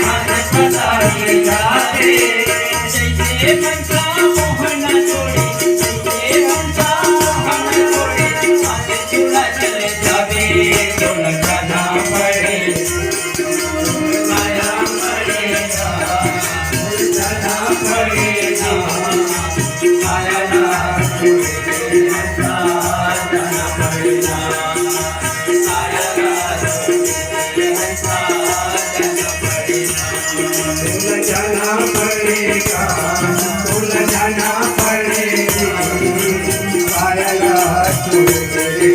हाथ पसारी जाते जैसे पंचा मोहन छोड़े जैसे पंचा मोहन छोड़े हाथ चूड़ा चले जावे डोल जाना पड़े आया पड़ेगा जाना पड़ेगा आया ना छोड़े जाना पड़ेगा जाना पड़ेगा तुल जाना पड़ेगा पायला तुझे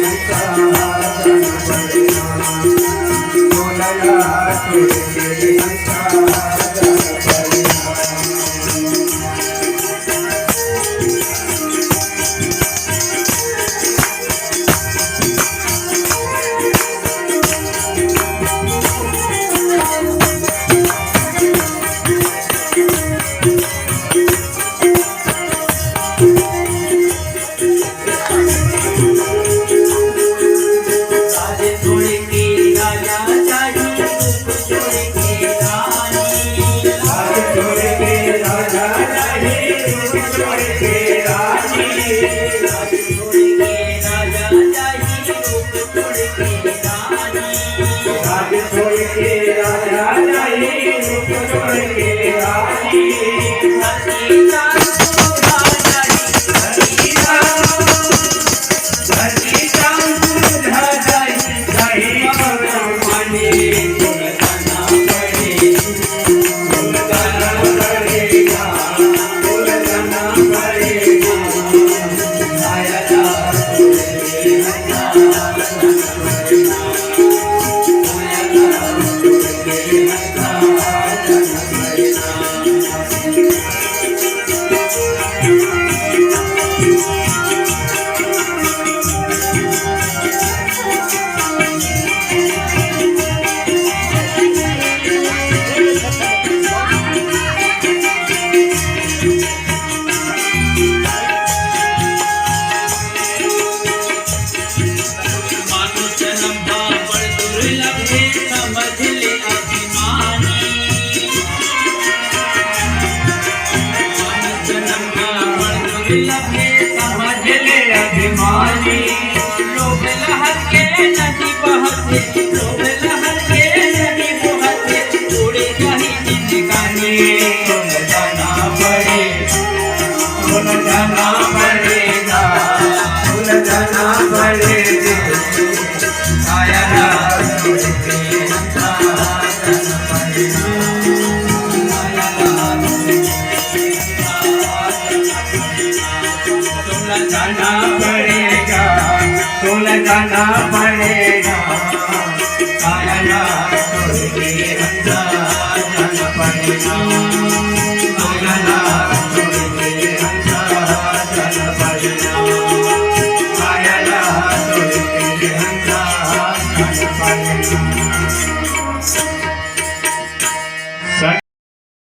जाना पड़ेगा तुलला तुझे जाना पड़ेगा समझ ले अभिमानी लोग लहर के नदी बहते लोग लहर के नदी बहते थोड़े कहीं जिंदगानी तुम जाना पड़े तुम जाना पड़ेगा तुम जाना पड़ेगा आया ना जाना पड़ेगा तुल जाना पड़ेगा आया ना जाना पड़ेगा